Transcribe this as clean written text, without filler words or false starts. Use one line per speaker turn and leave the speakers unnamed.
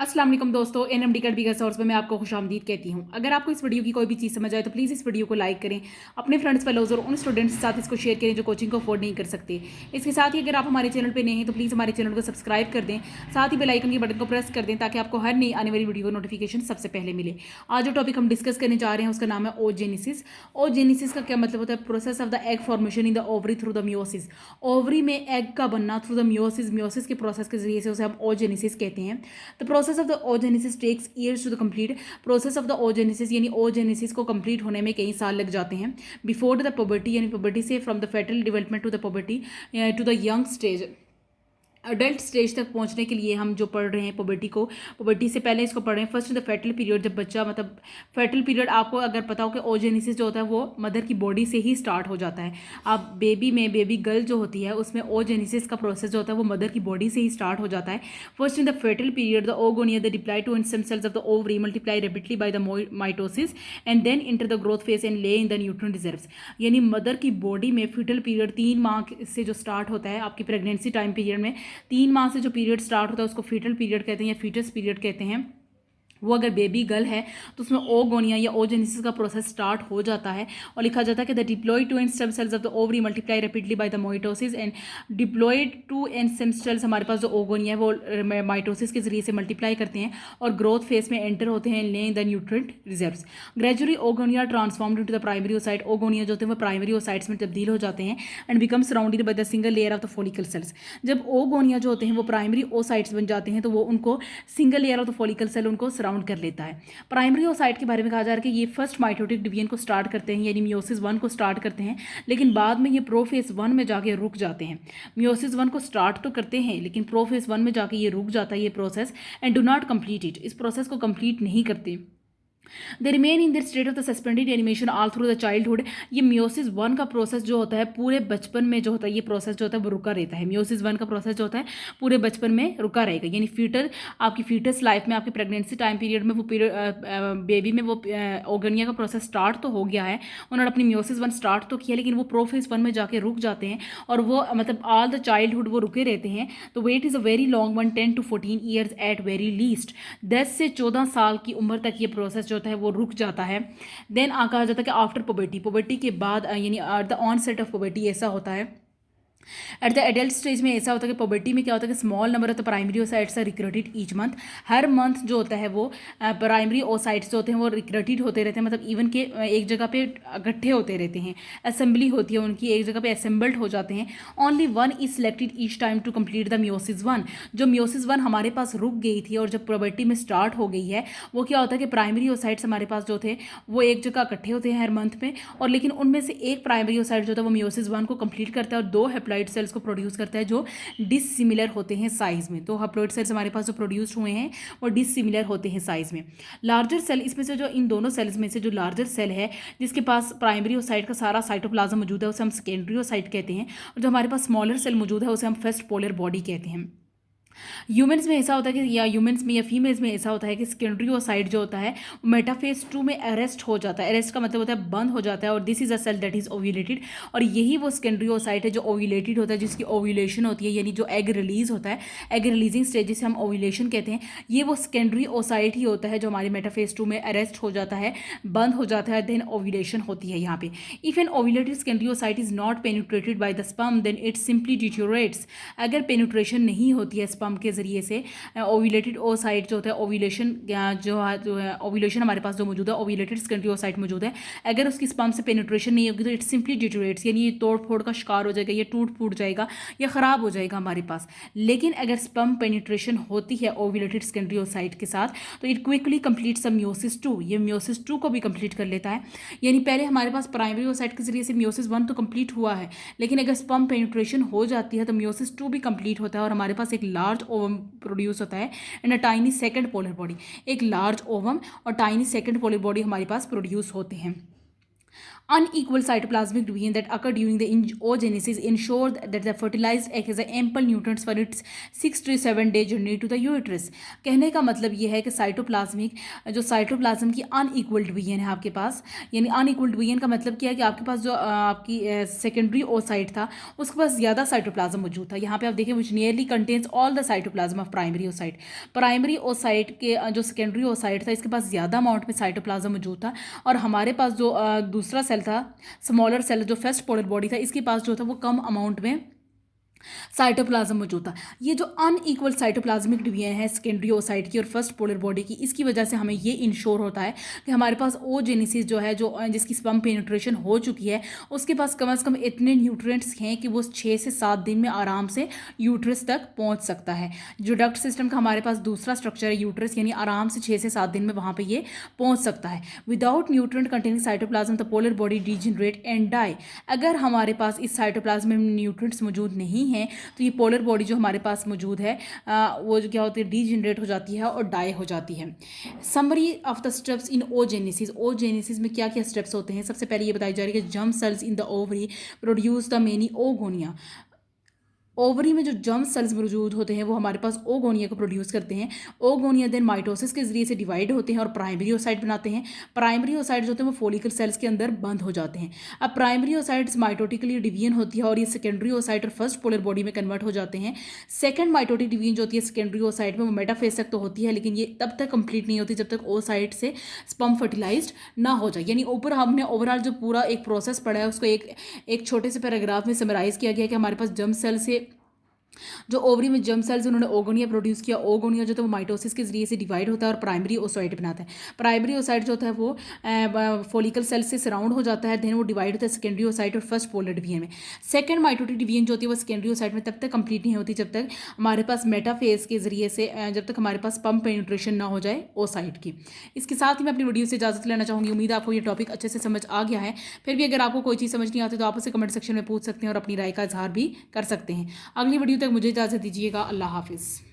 अस्सलाम वालेकुम दोस्तों, एनएमडी का बिगर सोर्स में मैं आपको खुशामदीद कहती हूँ। अगर आपको इस वीडियो की कोई भी चीज़ समझ आए तो प्लीज़ इस वीडियो को लाइक करें, अपने फ्रेंड्स फेलोज और उन स्टूडेंट्स के साथ इसको शेयर करें जो कोचिंग को अफोर्ड नहीं कर सकते। इसके साथ ही अगर आप हमारे चैनल पर नए हैं तो प्लीज़ हमारे चैनल को सब्सक्राइब कर दें, साथ ही बेल आइकन के बटन को प्रेस कर दें ताकि आपको हर नई आने वाली वीडियो का नोटिफिकेशन सबसे पहले मिले। आज जो टॉपिक हम डिस्कस करने जा रहे हैं उसका नाम है ओजेनेसिस। ओजेनेसिस का क्या मतलब होता है? Process of the egg formation in the ovary through the meiosis. Ovary में एग का बनना थ्रू द मियोसिस, मियोसिस के प्रोसेस के जरिए से उसे हम ओजेनेसिस कहते हैं। The process of the oogenesis takes years to the complete. Process of the oogenesis यानी ओजेनेसिस को कंप्लीट होने में कई साल लग जाते हैं। बिफोर द पुबर्टी यानी पुबर्टी से from the foetal development to the puberty to the young stage, adult stage तक पहुंचने के लिए हम जो पढ़ रहे हैं पुबर्टी से पहले इसको पढ़ रहे हैं। फर्स्ट द फेटल पीरियड, जब बच्चा मतलब फेटल पीरियड आपको अगर पता हो कि ओजेनेसिस जो होता है वो मदर की बॉडी से ही स्टार्ट हो जाता है। आप बेबी गर्ल जो होती है उसमें ओजेनेसिस का प्रोसेस जो होता है वो मदर की बॉडी से ही स्टार्ट हो जाता है। First in the foetal period the oogonia the diploid two stem cells of the ovary multiply rapidly by the mitosis and then enter the growth phase and lay in the nutrient reserves. यानी mother की body में foetal period 3 माह से जो start होता है आपकी pregnancy time period में, 3 माह से जो पीरियड स्टार्ट होता है उसको फीटल पीरियड कहते हैं या फीटस पीरियड कहते हैं। वो अगर बेबी गर्ल है तो उसमें ओगोनिया या ओजेनेसिस का प्रोसेस स्टार्ट हो जाता है और लिखा जाता है कि the diploid two N stem cells of the ovary multiply rapidly by the mitosis and diploid two N stem cells हमारे पास जो ओगोनिया है वो माइटोसिस के जरिए से मल्टीप्लाई करते हैं और ग्रोथ फेज में एंटर होते हैं ले the nutrient reserves. Gradually oogonia transformed into the primary oocyte. Oogonia जो होते हैं वो प्राइमरी ओसाइट्स में तब्दील हो जाते हैं and become surrounded by the single layer of the follicle sales. जब ओगोनिया जो होते हैं वो प्राइमरी ओसाइट्स बन जाते हैं तो वो उनको single layer of the follicle cell उनको सराउंड कर लेता है। प्राइमरी ओसाइट के बारे में कहा जा रहा है कि ये फर्स्ट माइटोटिक डिवीजन को स्टार्ट करते हैं यानी मियोसिस 1 को स्टार्ट करते हैं, लेकिन बाद में ये प्रोफेज 1 में जाके रुक जाते हैं। मियोसिस 1 को स्टार्ट तो करते हैं लेकिन प्रोफेज 1 में जाके ये रुक जाता है ये process and do not complete it. इस प्रोसेस को कंप्लीट नहीं करते। They remain in the state of the suspended animation all through the childhood. ये मियोसिस 1 का प्रोसेस जो होता है पूरे बचपन में जो होता है ये प्रोसेस जो होता है वो रुका रहता है। मियोसिस 1 का प्रोसेस जो होता है पूरे बचपन में रुका रहेगा यानी आपकी फीटस लाइफ में आपकी प्रेगनेंसी टाइम पीरियड में वो बेबी में वो ओगनिया का प्रोसेस स्टार्ट तो हो गया है, उन्होंने अपनी मियोसिस 1 स्टार्ट तो किया लेकिन वो प्रोफेज 1 में जाके रुक जाते हैं और वो मतलब ऑल द चाइल्डहुड वो रुके रहते हैं। तो wait is a very long one, 10 to 14 years at very least. 10 से 14 साल की उम्र तक ये प्रोसेस जो होता है वो रुक जाता है। देन कहा जाता है कि आफ्टर पुबर्टी के बाद यानी at the onset of puberty ऐसा होता है। एट द एडल्ट स्टेज में ऐसा होता है कि पुबर्टी में क्या होता है कि small number of the primary oocytes are recruited each month. हर मंथ जो होता है वो प्राइमरी ओसाइट्स जो होते हैं वो रिक्रूटेड होते रहते हैं, मतलब इवन के एक जगह पे इकट्ठे होते रहते हैं, असेंबली होती है उनकी, एक जगह पे असेंबल्ड हो जाते हैं। Only one is selected each time to complete the meiosis 1। जो मियोसिस 1 हमारे पास रुक गई थी और जब पुबर्टी में स्टार्ट हो गई है वो क्या होता है कि प्राइमरी ओसाइट्स हमारे पास जो थे वो एक जगह इकट्ठे होते हैं हर मंथ में, और लेकिन उनमें से एक प्राइमरी ओसाइट जो था वो मियोसिस 1 को कंप्लीट करता है और 2 हेप्लॉइड सेल्स को प्रोड्यूस करता है जो डिसिमिलर होते हैं साइज में। तो हेप्लॉइड सेल्स हमारे पास जो प्रोड्यूस हुए हैं वो डिसिमिलर होते हैं साइज में। लार्जर सेल, इसमें से जो इन दोनों सेल्स में से जो लार्जर सेल है जिसके पास प्राइमरी ओसाइट का सारा साइटोप्लाज्म मौजूद है उसे हम सेकेंडरी ओसाइट कहते हैं, और जो हमारे पास स्मॉलर सेल मौजूद है उसे हम फर्स्ट पोलर बॉडी कहते हैं। ह्यूमन्स में ऐसा होता है कि या ह्यूमन्स में या फीमेल्स में ऐसा होता है कि सेकेंडरी ओसाइट जो होता है मेटाफेज 2 में अरेस्ट हो जाता है। अरेस्ट का मतलब होता है बंद हो जाता है और this is a cell that is ovulated, और यही वो सेकेंडरी ओसाइट है जो ओव्यूलेटेड होता है, जिसकी ओव्यूलेशन होती है यानी जो एग रिलीज होता है, एग रिलीजिंग स्टेज जिसे हम ओव्यूलेशन कहते हैं, ये वो सेकेंडरी ओसाइट ही होता है जो हमारे मेटाफेज 2 में अरेस्ट हो जाता है, बंद हो जाता है, देन ओव्यूलेशन होती है यहाँ पे। If an ovulated secondary oocyte is not penetrated by the sperm then it simply deteriorates. अगर पेनिट्रेशन नहीं होती है स्पर्म के जरिए से ओव्यूलेटेड ओसाइट जो होता है ओव्यूलेशन जो है ओव्यूलेशन हमारे पास जो मौजूद है ओव्यूलेटेड सेकेंडरी ओसाइट मौजूद है, अगर उसकी स्पर्म से पेनिट्रेशन नहीं होगी तो इट सिंपली डिटोरेट्स यानी ये तोड़ फोड़ का शिकार हो जाएगा, ये टूट फूट जाएगा या ख़राब हो जाएगा हमारे पास। लेकिन अगर स्पर्म पेनिट्रेशन होती है ओव्यूलेटेड सेकेंडरी ओसाइट के साथ तो it quickly completes the meiosis 2। ये मियोसिस 2 को भी कंप्लीट कर लेता है। यानी पहले हमारे पास प्राइमरी ओसाइट के जरिए से मियोसिस 1 तो कंप्लीट हुआ है, लेकिन अगर स्पर्म पेनिट्रेशन हो जाती है तो मियोसिस 2 भी कंप्लीट होता है और हमारे पास एक लार्ज ओवम प्रोड्यूस होता है and a tiny second polar body. एक लार्ज ओवम और टाइनी सेकंड पोलर बॉडी हमारे पास प्रोड्यूस होते हैं। Unequal cytoplasmic division that occur during the oogenesis ensure that the fertilized egg has ample nutrients for its 6 to 7 day journey to the uterus. कहने का मतलब ये है कि साइटोप्लाज्म की अनइक्वल डिवीजन है आपके पास, यानी अनइक्वल डिवीजन का मतलब क्या है कि आपके पास जो आपकी सेकेंडरी ओसाइट था उसके पास ज़्यादा साइटोप्लाज्म मौजूद था. यहाँ पे आप देखें विच nearly contains all the cytoplasm of primary oocyte. Primary oocyte के जो सेकेंडरी ओसाइट था इसके पास ज़्यादा अमाउंट में साइटोप्लाज्म मौजूद था, और हमारे पास जो दूसरा सेल था, स्मॉलर सेल जो फर्स्ट पोलर बॉडी था, इसके पास जो था वो कम अमाउंट में साइटोप्लाज्म मौजूद था. ये जो अनइक्वल साइटोप्लाज्मिक डिवीजन है सेकेंडरी ओसाइट की और फर्स्ट पोलर बॉडी की, इसकी वजह से हमें ये इंश्योर होता है कि हमारे पास ओजेनेसिस जो है, जो जिसकी स्पर्म पेनिट्रेशन हो चुकी है, उसके पास कम से कम इतने न्यूट्रिएंट्स हैं कि वो 6 से 7 दिन में आराम से यूट्रस तक पहुंच सकता है. जो डक्ट सिस्टम का हमारे पास दूसरा स्ट्रक्चर है यूट्रस, यानी आराम से 6 से 7 दिन में वहाँ पर ये पहुँच सकता है. Without nutrient containing cytoplasm the polar body degenerate and die. अगर हमारे पास इस साइटोप्लाज्म में न्यूट्रिएंट्स मौजूद नहीं हैं तो ये पोलर बॉडी जो हमारे पास मौजूद है वो जो क्या होती है, डीजनरेट हो जाती है और डाई हो जाती है. Summary of the steps in oogenesis. Oogenesis में क्या क्या स्टेप्स होते हैं? सबसे पहले ये बताई जा रही है कि germ cells in the ovary produce the many oogonia. Ovary में जो जर्म सेल्स मौजूद होते हैं वो हमारे पास ओगोनिया को प्रोड्यूस करते हैं. ओगोनिया देन माइटोसिस के जरिए से डिवाइड होते हैं और प्राइमरी ओसाइट बनाते हैं. प्राइमरी ओसाइट्स होते हैं वो फोलिकल सेल्स के अंदर बंद हो जाते हैं. अब प्राइमरी ओसाइट्स माइटोटिकली डिवीजन होती है और ये सेकेंडरी ओसाइट और फर्स्ट पोलर बॉडी में कन्वर्ट हो जाते हैं. सेकेंड माइटोटिक डिवीजन जो होती है सेकेंडरी ओसाइट में, वो मेटाफेज तक तो होती है, लेकिन ये तब तक कंप्लीट नहीं होती जब तक ओसाइट से स्पर्म फर्टिलाइज्ड ना हो जाए. यानी ऊपर हमने ओवरऑल जो पूरा एक प्रोसेस पढ़ा है उसको एक छोटे से पैराग्राफ में समराइज किया गया कि हमारे पास जर्म सेल से जो ओवरी में जर्म सेल्स उन्होंने ओगोनिया प्रोड्यूस किया. ओगोनिया जो था वो माइटोसिस के जरिए से डिवाइड होता है और प्राइमरी ओसाइट बनाता है. प्राइमरी ओसाइट जो होता है वो फोलिकल सेल से सराउंड हो जाता है, देन वो डिवाइड होता है सेकेंडरी ओसाइट और फर्स्ट पोलर डिवीजन में. सेकंड माइटोटिक डिवीजन जो होती है वो सेकेंडरी ओसाइट में तब तक कंप्लीट नहीं होती जब तक हमारे पास मेटाफेज के जरिए से जब तक हमारे पास पंप पेनिट्रेशन ना हो जाए ओसाइट की. इसके साथ ही मैं अपनी वीडियो से इजाजत लेना चाहूँगी. उम्मीद है आपको ये टॉपिक अच्छे से समझ आ गया है. फिर भी अगर आपको कोई चीज़ समझ नहीं आती तो आप उसे कमेंट सेक्शन में पूछ सकते हैं और अपनी राय का इजहार भी कर सकते हैं. अगली वीडियो तक मुझे इजाजत दीजिएगा. अल्लाह हाफिज़.